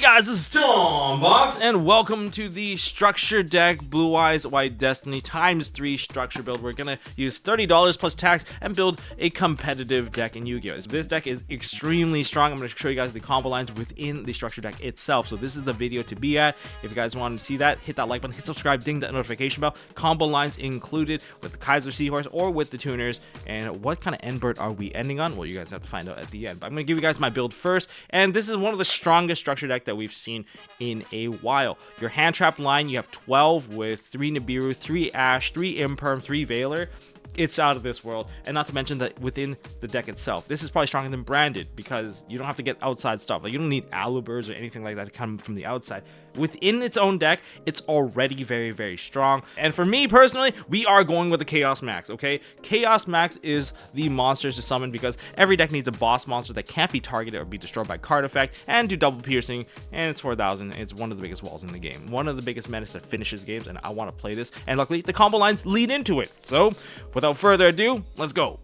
guys, this is Tombox, and welcome to the structure deck Blue Eyes White Destiny ×3 structure build. We're gonna use $30 plus tax and build a competitive deck in Yu-Gi-Oh! This deck is extremely strong. I'm gonna show you guys the combo lines within the structure deck itself. So this is the video to be at. If you guys want to see that, hit that like button, hit subscribe, ding that notification bell. Combo lines included with the Kaiser Seahorse or with the tuners. And what kind of end bird are we ending on? Well, you guys have to find out at the end. But I'm gonna give you guys my build first, and this is one of the strongest structure deck that we've seen in a while. Your hand trap line, you have 12 with 3 Nibiru, 3 Ash, 3 Imperm, 3 Veiler. It's out of this world. And not to mention that within the deck itself, this is probably stronger than branded because you don't have to get outside stuff. Like, you don't need Alubers or anything like that to come from the outside. Within its own deck, it's already very, very strong. And for me personally, we are going with the Chaos Max, okay? Chaos Max is the monsters to summon because every deck needs a boss monster that can't be targeted or be destroyed by card effect and do double piercing, and it's 4,000. It's one of the biggest walls in the game. One of the biggest menace that finishes games, and I want to play this. And luckily, the combo lines lead into it. So, without further ado, let's go.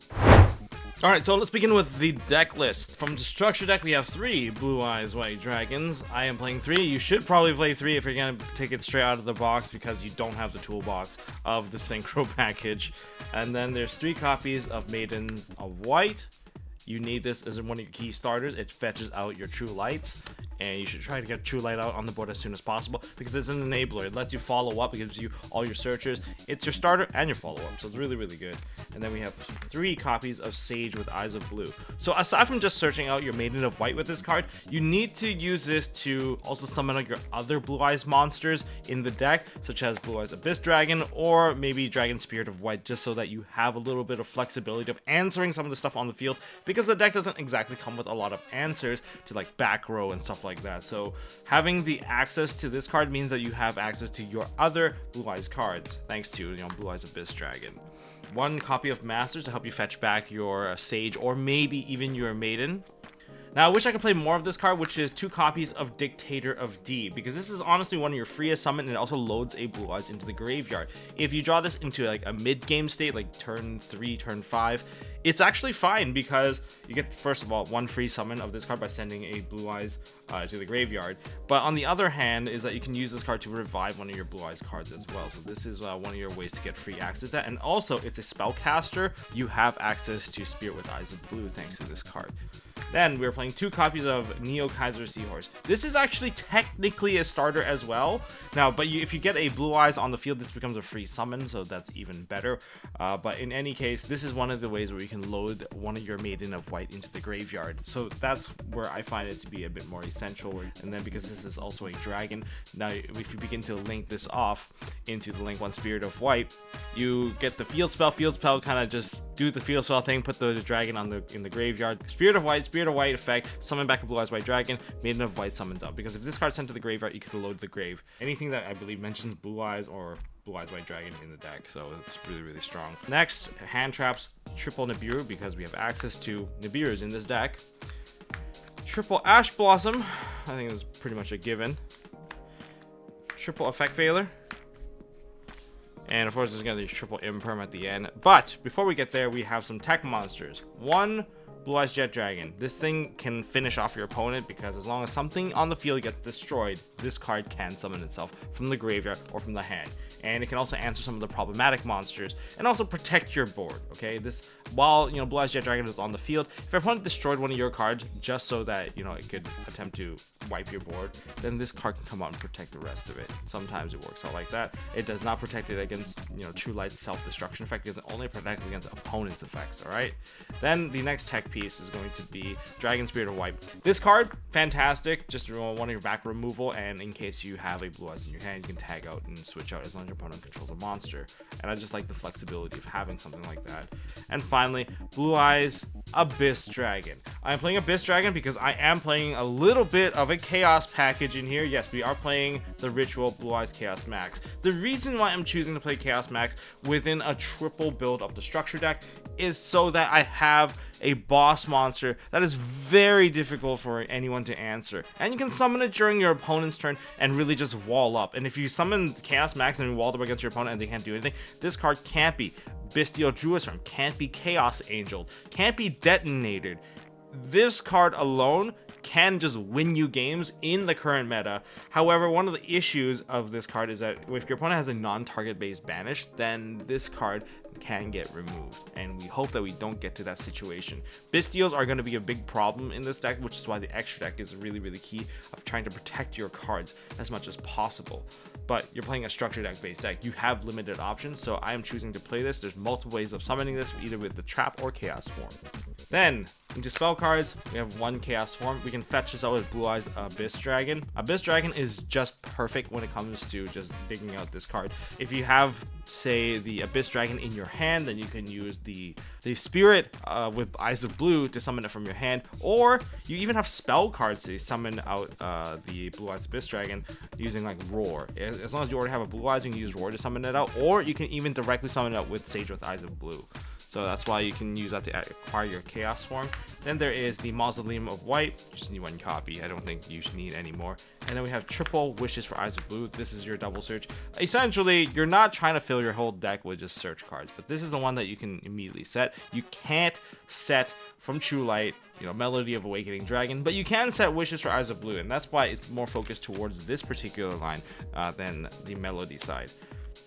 Alright, so let's begin with the deck list. From the structure deck, we have 3 Blue Eyes White Dragons. I am playing 3. You should probably play 3 if you're going to take it straight out of the box because you don't have the toolbox of the Synchro package. And then there's 3 copies of Maiden of White. You need this as one of your key starters. It fetches out your True Lights, and you should try to get True Light out on the board as soon as possible because it's an enabler. It lets you follow up. It gives you all your searchers. It's your starter and your follow-up, so it's really, really good. And then we have 3 copies of Sage with Eyes of Blue. So aside from just searching out your Maiden of White with this card, you need to use this to also summon out your other Blue Eyes monsters in the deck, such as Blue Eyes Abyss Dragon or maybe Dragon Spirit of White, just so that you have a little bit of flexibility of answering some of the stuff on the field, because the deck doesn't exactly come with a lot of answers to like back row and stuff like that. So having the access to this card means that you have access to your other Blue Eyes cards, thanks to Blue Eyes Abyss Dragon. 1 copy of Masters to help you fetch back your Sage or maybe even your Maiden. Now, I wish I could play more of this card, which is 2 copies of Dictator of D, because this is honestly one of your freest summon, and it also loads a Blue Eyes into the graveyard. If you draw this into like a mid-game state, like turn 3, turn 5, it's actually fine because you get, first of all, 1 free summon of this card by sending a Blue Eyes to the graveyard. But on the other hand is that you can use this card to revive one of your Blue Eyes cards as well. So this is one of your ways to get free access to that. And also, it's a spellcaster. You have access to Spirit with Eyes of Blue thanks to this card. Then we're playing 2 copies of Neo Kaiser Seahorse. This is actually technically a starter as well. Now, but if you get a Blue Eyes on the field, this becomes a free summon, so that's even better. But in any case, this is one of the ways where you can load one of your Maiden of White into the graveyard. So that's where I find it to be a bit more essential. And then because this is also a dragon, now if you begin to link this off into the link 1 Spirit of White, you get the field spell. Field spell kind of just do the field spell thing, put the dragon in the graveyard. Spirit of White effect, summon back a Blue Eyes White Dragon, Maiden of White summons up. Because if this card's sent to the graveyard, you could load the grave. Anything that I believe mentions Blue Eyes or Blue Eyes White Dragon in the deck, so it's really, really strong. Next, hand traps, triple Nibiru, because we have access to Nibirus in this deck. Triple Ash Blossom, I think is pretty much a given. Triple Effect Veiler. And of course, there's gonna be triple Imperm at the end. But before we get there, we have some tech monsters. 1 Blue Eyes Jet Dragon. This thing can finish off your opponent because as long as something on the field gets destroyed, this card can summon itself from the graveyard or from the hand. And it can also answer some of the problematic monsters and also protect your board, okay? This, while, Blue Eyes Jet Dragon is on the field, if your opponent destroyed one of your cards just so that, it could attempt to wipe your board, then this card can come out and protect the rest of it. Sometimes it works out like that. It does not protect it against, True Light's self-destruction effect because it only protects against opponent's effects, all right? Then the next tech piece is going to be Dragon Spirit of White. This card, fantastic, just one of your back removal, and in case you have a Blue Eyes in your hand, you can tag out and switch out as long as your opponent controls a monster. And I just like the flexibility of having something like that. And finally, Blue Eyes Abyss Dragon. I'm playing Abyss Dragon because I am playing a little bit of a Chaos package in here. Yes, we are playing the Ritual Blue Eyes Chaos Max. The reason why I'm choosing to play Chaos Max within a triple build of the structure deck is so that I have a boss monster that is very difficult for anyone to answer, and you can summon it during your opponent's turn and really just wall up. And if you summon Chaos Max and you walled up against your opponent and they can't do anything, this card can't be Bestial Druisarm, can't be Chaos Angel, can't be detonated. This card alone can just win you games in the current meta. However, one of the issues of this card is that if your opponent has a non-target based banish, then this card can get removed, and we hope that we don't get to that situation. Bystials are going to be a big problem in this deck, which is why the extra deck is really key of trying to protect your cards as much as possible. But you're playing a structure deck based deck, you have limited options, so I am choosing to play this. There's multiple ways of summoning this, either with the trap or chaos form. Then into spell cards, we have one chaos form. We can fetch this out with Blue Eyes Abyss Dragon. Abyss Dragon is just perfect when it comes to just digging out this card. If you have, say, the Abyss Dragon in your hand, then you can use the Spirit with Eyes of Blue to summon it from your hand, or you even have spell cards to summon out the Blue Eyes Abyss Dragon using like Roar. As long as you already have a Blue Eyes, you can use Roar to summon it out, or you can even directly summon it out with Sage with Eyes of Blue. So that's why you can use that to acquire your chaos form. Then there is the Mausoleum of White. You just need one copy. I don't think you should need any more. And then we have triple Wishes for Eyes of Blue. This is your double search. Essentially, you're not trying to fill your whole deck with just search cards, but this is the one that you can immediately set. You can't set from True Light, Melody of Awakening Dragon, but you can set Wishes for Eyes of Blue, and that's why it's more focused towards this particular line than the Melody side.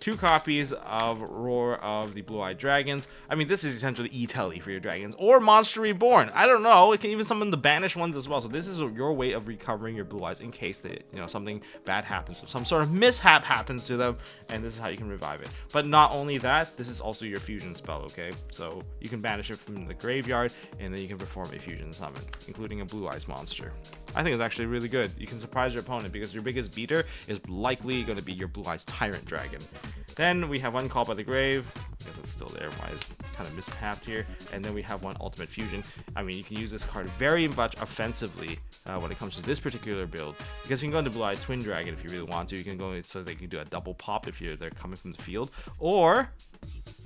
2 copies of Roar of the Blue-Eyed Dragons. I mean, this is essentially E-Telly for your dragons, or Monster Reborn. I don't know. It can even summon the banished ones as well. So this is your way of recovering your Blue Eyes in case that something bad happens, so some sort of mishap happens to them, and this is how you can revive it. But not only that, this is also your fusion spell. Okay, so you can banish it from the graveyard, and then you can perform a fusion summon, including a Blue Eyes monster. I think it's actually really good. You can surprise your opponent because your biggest beater is likely going to be your Blue Eyes Tyrant Dragon. Then we have one Call by the Grave. I guess it's still there. Why is kind of mismapped here? And then we have one Ultimate Fusion. I mean, you can use this card very much offensively when it comes to this particular build, because you can go into Blue Eyes Twin Dragon if you really want to. You can go so they can do a double pop if they're coming from the field, or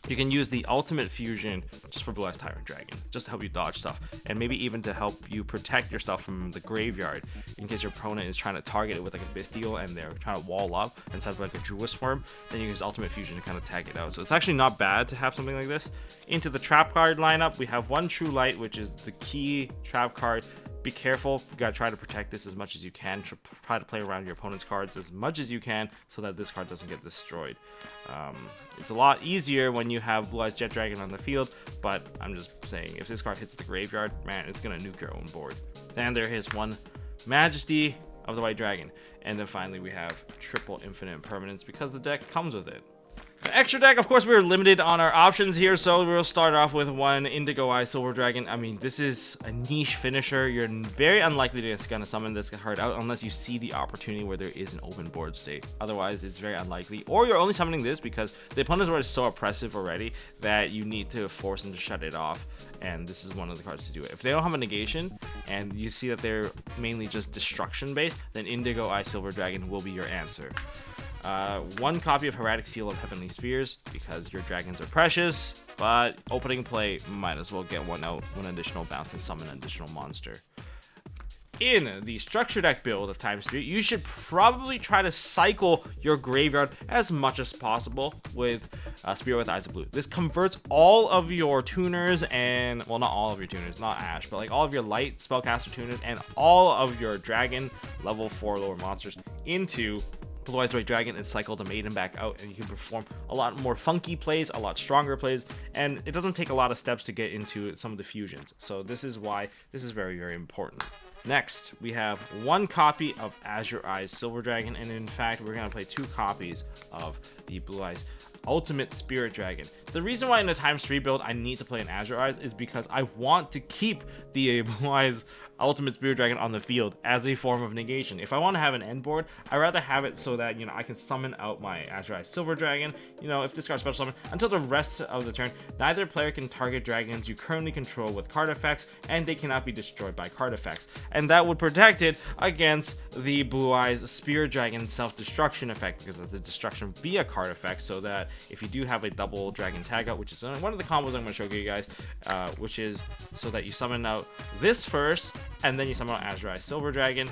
you can use the Ultimate Fusion just for Blue Eyes Tyrant Dragon, just to help you dodge stuff, and maybe even to help you protect your stuff from the graveyard in case your opponent is trying to target it with like a Bystial and they're trying to wall up instead of like a Druid Swarm. Then you can use Ultimate Fusion to kind of tag it out. So it's actually not bad to have something like this. Into the trap card lineup, we have one True Light, which is the key trap card. Be careful. You gotta try to protect this as much as you can. Try to play around your opponent's cards as much as you can so that this card doesn't get destroyed. It's a lot easier when you have Blue Eyes Jet Dragon on the field, but I'm just saying, if this card hits the graveyard, man, it's gonna nuke your own board. Then there is one Majesty of the White Dragon, and then finally we have triple Infinite Permanence because the deck comes with it. The extra deck, of course, we're limited on our options here, so we'll start off with one Indigo Eye Silver Dragon. I mean, this is a niche finisher. You're very unlikely to gonna summon this card out unless you see the opportunity where there is an open board state. Otherwise, it's very unlikely. Or you're only summoning this because the opponent's board is so oppressive already that you need to force them to shut it off, and this is one of the cards to do it. If they don't have a negation and you see that they're mainly just destruction based, then Indigo Eye Silver Dragon will be your answer. One copy of Hieratic Seal of Heavenly Spheres because your dragons are precious, but opening play, might as well get one out, one additional bounce and summon an additional monster. In the structure deck build of ×3, you should probably try to cycle your graveyard as much as possible with Spirit with Eyes of Blue. This converts all of your tuners and, well, not all of your tuners, not Ash, but like all of your light spellcaster tuners and all of your dragon level 4 lower monsters into Blue Eyes White Dragon and cycle the Maiden back out, and you can perform a lot more funky plays, a lot stronger plays, and it doesn't take a lot of steps to get into some of the fusions. So this is why this is very important. Next, we have one copy of Azure Eyes Silver Dragon, and in fact, we're going to play 2 copies of the Blue Eyes Ultimate Spirit Dragon. The reason why in the ×3 build I need to play an Azure Eyes is because I want to keep the Blue Eyes Ultimate Spirit Dragon on the field as a form of negation. If I want to have an end board, I'd rather have it so that, I can summon out my Azure Eyes Silver Dragon, if this card special summon, until the rest of the turn, neither player can target dragons you currently control with card effects, and they cannot be destroyed by card effects. And that would protect it against the Blue Eyes Spirit Dragon self-destruction effect, because of the destruction via card effect, so that if you do have a double dragon tag out, which is one of the combos I'm going to show you guys, which is so that you summon out this first, and then you summon out Azure Eyes Silver Dragon,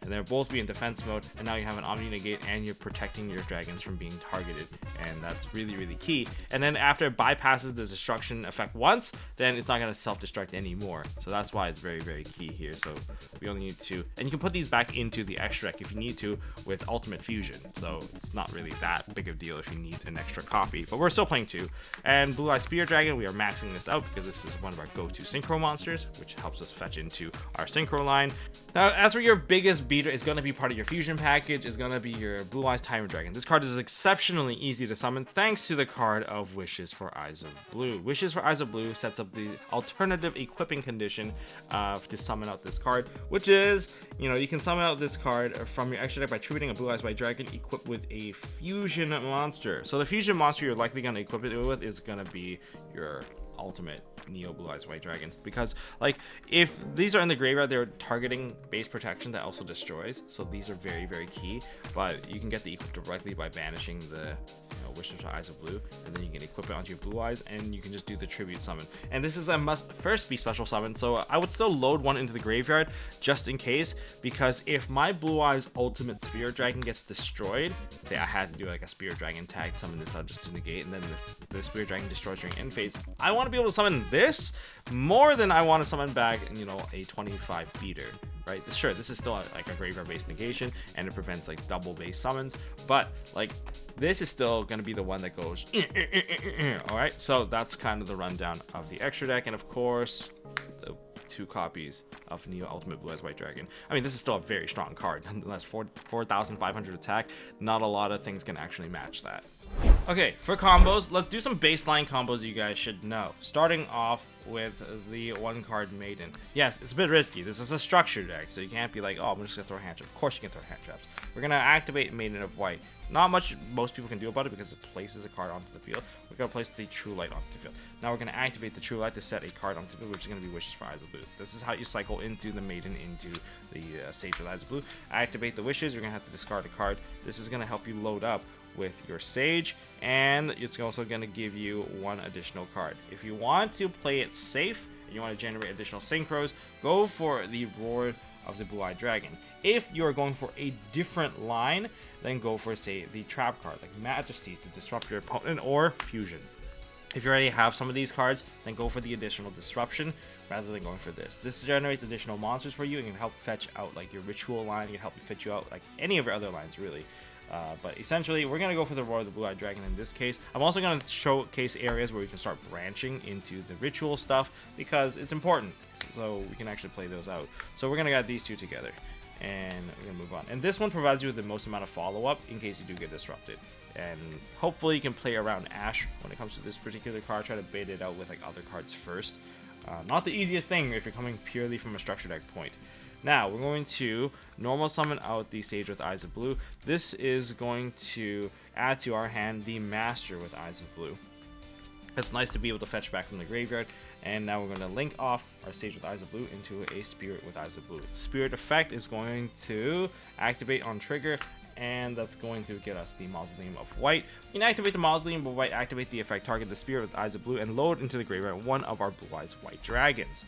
and they'll both be in defense mode, and now you have an Omni Negate and you're protecting your dragons from being targeted, and that's really, really key. And then after it bypasses the destruction effect once, then it's not going to self-destruct anymore, so that's why it's very, very key here. So we only need to, and you can put these back into the extra deck if you need to with Ultimate Fusion, so it's not really that big of a deal if you need an extra copy, but we're still playing 2. And Blue Eye Spear Dragon, we are maxing this out because this is one of our go-to synchro monsters, which helps us fetch into our synchro line. Now, as for your biggest beater, is going to be part of your fusion package, is going to be your Blue Eyes Tyrant Dragon. This card is exceptionally easy to summon thanks to the card of Wishes for Eyes of Blue. Wishes for Eyes of Blue sets up the alternative equipping condition to summon out this card, which is, you know, you can summon out this card from your extra deck by tributing a Blue Eyes White Dragon equipped with a fusion monster. So the fusion monster you're likely going to equip it with is going to be your ultimate Neo Blue Eyes White Dragon, because like if these are in the graveyard, they're targeting base protection that also destroys, so these are very, very key. But you can get the equip directly by banishing the Wishes for Eyes of Blue, and then you can equip it onto your Blue Eyes, and you can just do the tribute summon. And this is a must first be special summon, so I would still load one into the graveyard just in case, because if my Blue Eyes Ultimate Spirit Dragon gets destroyed, say I had to do like a Spirit Dragon tag summon this out just to negate, and then the Spirit Dragon destroys during end phase, I want to be able to summon this more than I want to summon back, you know, a 25 beater, right? Sure, this is still like a graveyard based negation, and it prevents like double base summons, but like this is still going to be the one that goes all right. So that's kind of the rundown of the extra deck, and of course the 2 copies of Neo Ultimate Blue Eyes White Dragon. I mean, this is still a very strong card nonetheless. 4,500 attack, not a lot of things can actually match that. Okay, for combos, let's do some baseline combos you guys should know. Starting off with the 1-card Maiden. Yes, it's a bit risky. This is a structured deck, so you can't be like, oh, I'm just gonna throw hand traps. Of course you can throw hand traps. We're gonna activate Maiden of White. Not much most people can do about it because it places a card onto the field. We're gonna place the True Light onto the field. Now we're gonna activate the True Light to set a card onto the field, which is gonna be Wishes for Eyes of Blue. This is how you cycle into the Maiden into the Sage with Eyes of Blue. Activate the Wishes. You're gonna have to discard a card. This is gonna help you load up with your Sage, and it's also going to give you 1 additional card. If you want to play it safe and you want to generate additional synchros, go for the Roar of the Blue-Eyed Dragon. If you are going for a different line, then go for, say, the trap card like Majesties to disrupt your opponent, or Fusion. If you already have some of these cards, then go for the additional disruption rather than going for this. This generates additional monsters for you and can help fetch out like your ritual line. It can help you fetch you out like any of your other lines, really. But essentially, we're going to go for the Roar of the Blue-Eyed Dragon in this case. I'm also going to showcase areas where we can start branching into the ritual stuff because it's important, so we can actually play those out. So we're going to get these 2 together, and we're going to move on. And this one provides you with the most amount of follow-up in case you do get disrupted. And hopefully you can play around Ash when it comes to this particular card. Try to bait it out with like other cards first. Not the easiest thing if you're coming purely from a structure deck point. Now, we're going to normal summon out the Sage with Eyes of Blue. This is going to add to our hand the Master with Eyes of Blue. It's nice to be able to fetch back from the graveyard. And now we're going to link off our Sage with Eyes of Blue into a Spirit with Eyes of Blue. Spirit effect is going to activate on trigger, and that's going to get us the Mausoleum of White. We can activate the Mausoleum of White, activate the effect, target the Spirit with Eyes of Blue, and load into the graveyard 1 of our Blue Eyes White Dragons.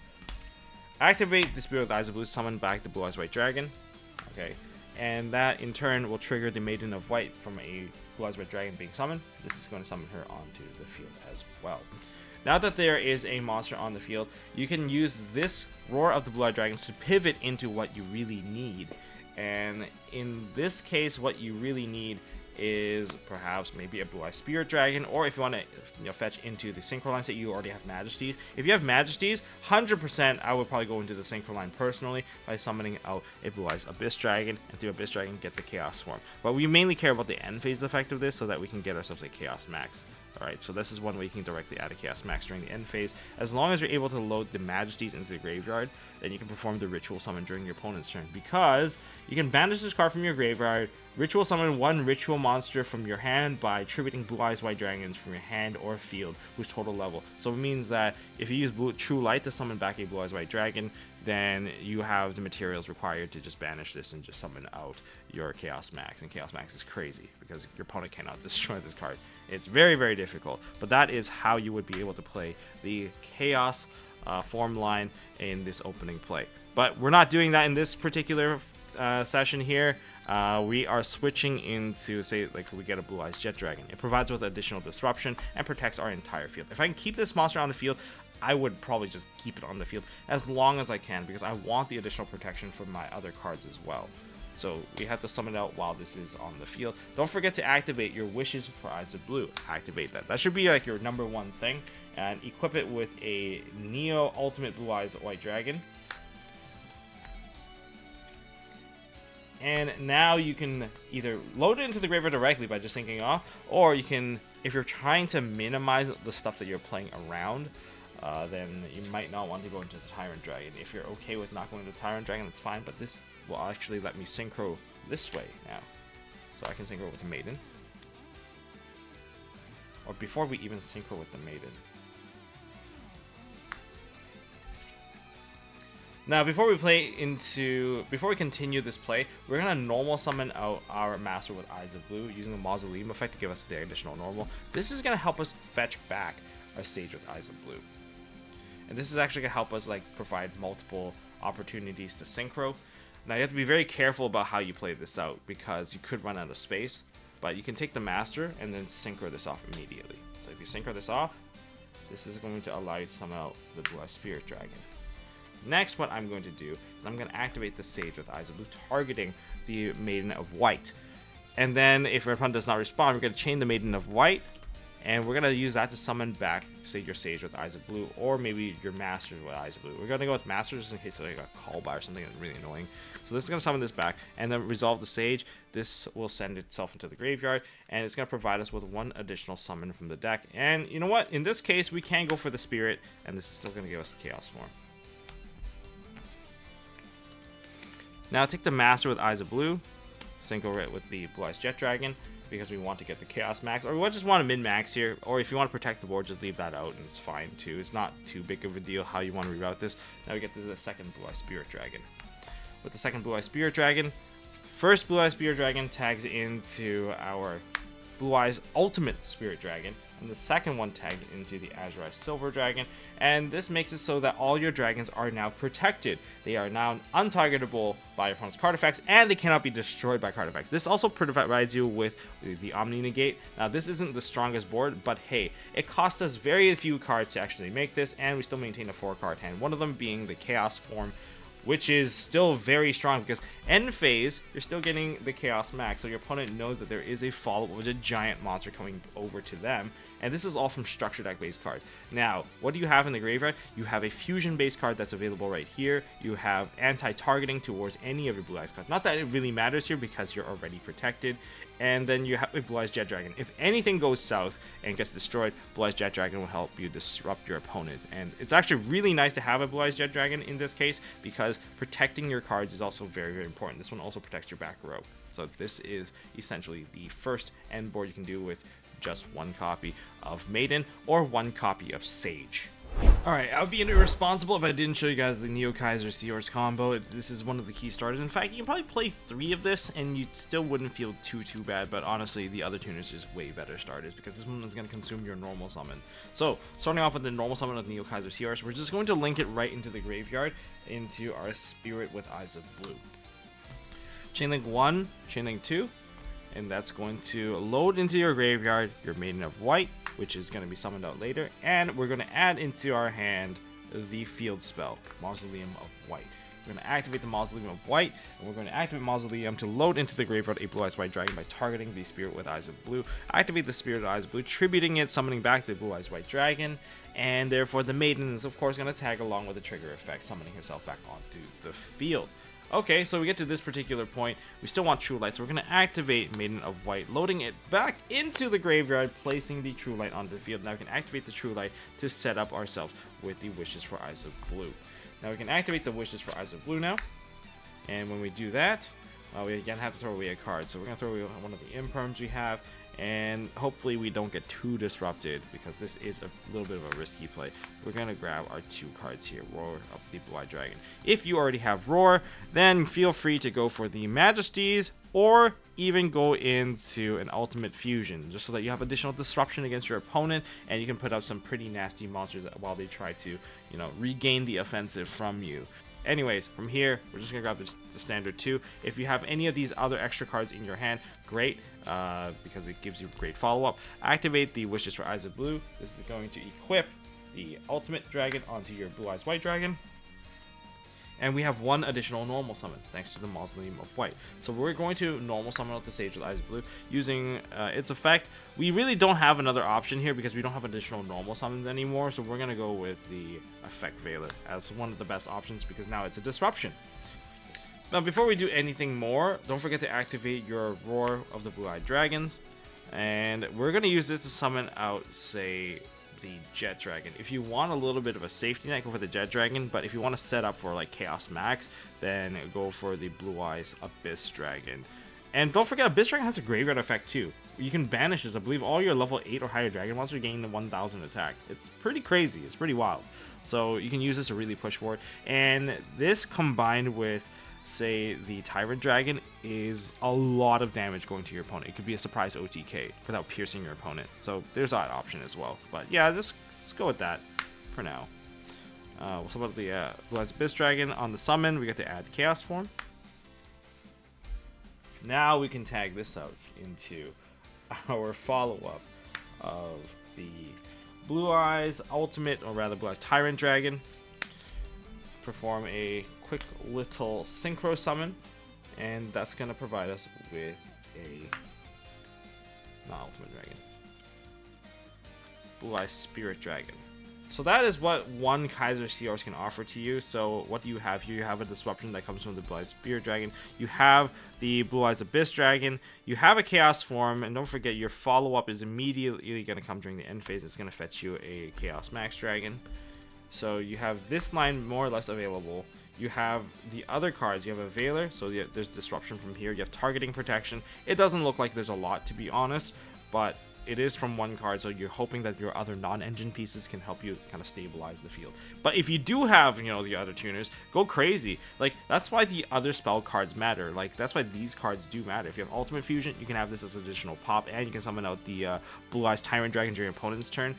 Activate the Spirit with Eyes of Blue, summon back the Blue Eyes White Dragon. Okay, and that in turn will trigger the Maiden of White from a Blue Eyes White Dragon being summoned. This is going to summon her onto the field as well. Now that there is a monster on the field, you can use this Roar of the Blue-Eyed Dragons to pivot into what you really need. And in this case, what you really need is perhaps maybe a Blue-Eyed Spirit Dragon, or if you want to fetch into the Synchro line, say you already have Majesties. If you have Majesties, 100% I would probably go into the Synchro line personally by summoning out a Blue-Eyed Abyss Dragon, and through Abyss Dragon get the Chaos Swarm. But we mainly care about the end phase effect of this so that we can get ourselves a Chaos Max. Alright, so this is one way you can directly add a Chaos Max during the end phase. As long as you're able to load the Majesties into the graveyard, then you can perform the Ritual Summon during your opponent's turn. Because you can banish this card from your graveyard, Ritual Summon 1 Ritual Monster from your hand by tributing Blue Eyes White Dragons from your hand or field, whose total level. So it means that if you use True Light to summon back a Blue Eyes White Dragon, then you have the materials required to just banish this and just summon out your Chaos Max. And Chaos Max is crazy because your opponent cannot destroy this card. It's very, very difficult. But that is how you would be able to play the Chaos form line in this opening play. But we're not doing that in this particular session here, we are switching into, say, like we get a Blue Eyes Jet Dragon. It provides with additional disruption and protects our entire field. If I can keep this monster on the field, I would probably just keep it on the field as long as I can, because I want the additional protection from my other cards as well. So we have to summon it out while this is on the field. Don't forget to activate your Wishes for Eyes of Blue. Activate that. That should be like your #1 thing. And equip it with a Neo Ultimate Blue Eyes White Dragon. And now you can either load it into the graveyard directly by just sinking off, or you can, if you're trying to minimize the stuff that you're playing around, then you might not want to go into the Tyrant Dragon. If you're okay with not going to the Tyrant Dragon, that's fine, but this will actually let me synchro this way now. So I can synchro with the Maiden. Or before we even synchro with the Maiden. Now, before we continue this play, we're gonna normal summon out our Master with Eyes of Blue using the Mausoleum effect to give us the additional normal. This is gonna help us fetch back our Sage with Eyes of Blue. And this is actually gonna help us like provide multiple opportunities to synchro. Now you have to be very careful about how you play this out, because you could run out of space, but you can take the Master and then synchro this off immediately. So if you synchro this off, this is going to allow you to summon out the Blue Eyes Spirit Dragon. Next, what I'm going to do is I'm going to activate the Sage with Eyes of Blue, targeting the Maiden of White. And then if your opponent does not respond, we're going to chain the Maiden of White, and we're going to use that to summon back, say, your Sage with Eyes of Blue, or maybe your Master with Eyes of Blue. We're going to go with Masters just in case I got called by or something that's really annoying. So this is going to summon this back, and then resolve the Sage. This will send itself into the graveyard, and it's going to provide us with one additional summon from the deck. And you know what? In this case, we can go for the Spirit, and this is still going to give us the Chaos form. Now take the Master with Eyes of Blue, synchro it with the Blue Eyes Jet Dragon, because we want to get the Chaos Max, or we just want to min-max here, or if you want to protect the board, just leave that out, and it's fine too. It's not too big of a deal how you want to reroute this. Now we get to the second Blue Eyes Spirit Dragon. With the second Blue Eyes Spirit Dragon, first Blue Eyes Spirit Dragon tags into our Blue Eyes Ultimate Spirit Dragon, and the second one tags into the Azure Eyes Silver Dragon, and this makes it so that all your dragons are now protected. They are now untargetable by your opponent's card effects, and they cannot be destroyed by card effects. This also provides you with the Omni Negate. Now, this isn't the strongest board, but hey, it cost us very few cards to actually make this, and we still maintain a 4-card hand, one of them being the Chaos form, which is still very strong, because end phase, you're still getting the Chaos Max, so your opponent knows that there is a follow-up with a giant monster coming over to them, and this is all from structure deck based cards. Now, what do you have in the graveyard? You have a fusion based card that's available right here. You have anti-targeting towards any of your Blue Eyes cards. Not that it really matters here because you're already protected. And then you have a Blue Eyes Jet Dragon. If anything goes south and gets destroyed, Blue Eyes Jet Dragon will help you disrupt your opponent. And it's actually really nice to have a Blue Eyes Jet Dragon in this case, because protecting your cards is also very, very important. This one also protects your back row. So this is essentially the first end board you can do with just one copy of Maiden or one copy of Sage. Alright, I would be irresponsible if I didn't show you guys the Neo Kaiser Seahorse combo. This is one of the key starters. In fact, you can probably play 3 of this and you still wouldn't feel too bad, but honestly, the other tuners is way better starters, because this one is going to consume your normal summon. So, starting off with the normal summon of Neo Kaiser Seahorse, we're just going to link it right into the graveyard, into our Spirit with Eyes of Blue. Chainlink 1, Chainlink 2, and that's going to load into your graveyard your Maiden of White, which is going to be summoned out later, and we're going to add into our hand the field spell, Mausoleum of White. We're going to activate the Mausoleum of White, and we're going to activate Mausoleum to load into the graveyard a Blue Eyes White Dragon by targeting the Spirit with Eyes of Blue. Activate the Spirit with Eyes of Blue, tributing it, summoning back the Blue Eyes White Dragon, and therefore the Maiden is of course going to tag along with the trigger effect, summoning herself back onto the field. Okay, so we get to this particular point. We still want True Light, so we're going to activate Maiden of White, loading it back into the graveyard, placing the True Light onto the field. Now we can activate the True Light to set up ourselves with the Wishes for Eyes of Blue. Now we can activate the Wishes for Eyes of Blue now, and when we do that, we again have to throw away a card. So we're going to throw away one of the Imperms we have, and hopefully we don't get too disrupted, because this is a little bit of a risky play. We're going to grab our 2 cards here, Roar of the Blue-Eyed Dragon. If you already have Roar, then feel free to go for the Majesties, or even go into an Ultimate Fusion, just so that you have additional disruption against your opponent, and you can put up some pretty nasty monsters while they try to, regain the offensive from you. anyways, from here, we're just gonna grab the standard 2. If you have any of these other extra cards in your hand, great, because it gives you great follow-up. Activate the Wishes for Eyes of Blue. This is going to equip the ultimate dragon onto your Blue Eyes White dragon. And we have one additional normal summon, thanks to the Mausoleum of White. So we're going to normal summon out the Sage with Eyes of Blue using its effect. We really don't have another option here because we don't have additional normal summons anymore. So we're going to go with the Effect Veiler as one of the best options because now it's a disruption. Now, before we do anything more, don't forget to activate your Roar of the Blue-Eyed Dragons. And we're going to use this to summon out, say, the Jet Dragon. If you want a little bit of a safety net, go for the Jet Dragon, but if you want to set up for like Chaos Max, then go for the Blue Eyes Abyss Dragon. And don't forget, Abyss Dragon has a graveyard effect too. You can banish this. I believe all your level 8 or higher dragon monsters gain the 1000 attack. It's pretty crazy. It's pretty wild. So you can use this to really push forward. And this combined with, say, the Tyrant Dragon is a lot of damage going to your opponent. It could be a surprise OTK without piercing your opponent. So there's that option as well. But yeah, let's go with that for now. What's about the Blue Eyes Abyss Dragon on the summon? We get to add Chaos Form. Now we can tag this out into our follow-up of the Blue Eyes Ultimate, or rather Blue Eyes Tyrant Dragon. Perform a quick little synchro summon, and that's going to provide us with a not Ultimate Dragon, Blue Eyes Spirit Dragon. So that is what one Kaiser Seahorse can offer to you. So what do you have here? You have a disruption that comes from the Blue Eyes Spirit Dragon. You have the Blue Eyes Abyss Dragon. You have a Chaos Form, and don't forget your follow-up is immediately going to come during the end phase. It's going to fetch you a Chaos Max Dragon. So you have this line more or less available. You have the other cards. You have a Veiler, so there's disruption from here. You have targeting protection. It doesn't look like there's a lot, to be honest, but it is from one card, so you're hoping that your other non-engine pieces can help you kind of stabilize the field. But if you do have, the other tuners, go crazy. Like, that's why the other spell cards matter. Like, that's why these cards do matter. If you have Ultimate Fusion, you can have this as additional pop, and you can summon out the Blue Eyes Tyrant Dragon during your opponent's turn.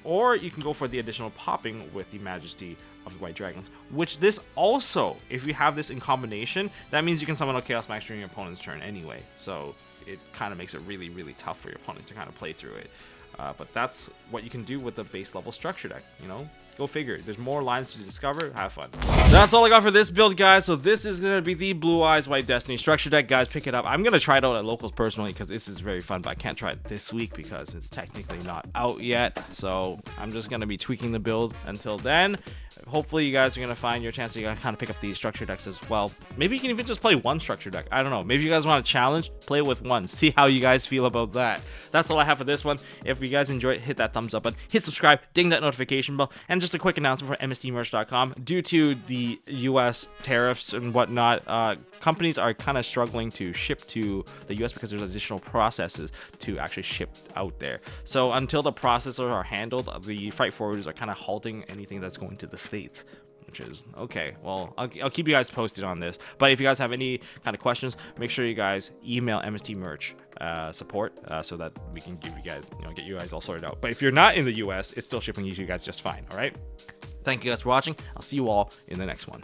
Or you can go for the additional popping with the Majesty of the White Dragons, which this also, if you have this in combination, that means you can summon out Chaos Max during your opponent's turn anyway. So it kind of makes it really, really tough for your opponent to kind of play through it. But that's what you can do with the base level structure deck, Go figure. There's more lines to discover. Have fun. That's all I got for this build, guys. So this is going to be the Blue Eyes White Destiny structure deck. Guys, pick it up. I'm going to try it out at locals personally because this is very fun, but I can't try it this week because it's technically not out yet. So I'm just going to be tweaking the build until then. Hopefully you guys are going to find your chance to kind of pick up these structure decks as well. Maybe you can even just play one structure deck. I don't know. Maybe you guys want a challenge? Play with one. See how you guys feel about that. That's all I have for this one. If you guys enjoyed, hit that thumbs up button, hit subscribe, ding that notification bell, and just a quick announcement for MSTmerch.com. Due to the US tariffs and whatnot, companies are kind of struggling to ship to the US because there's additional processes to actually ship out there. So until the processes are handled, the freight forwarders are kind of halting anything that's going to the States, which is okay. Well, I'll keep you guys posted on this. But if you guys have any kind of questions, make sure you guys email MST Merch support so that we can give you guys, get you guys all sorted out. But if you're not in the US, it's still shipping you guys just fine. All right. Thank you guys for watching. I'll see you all in the next one.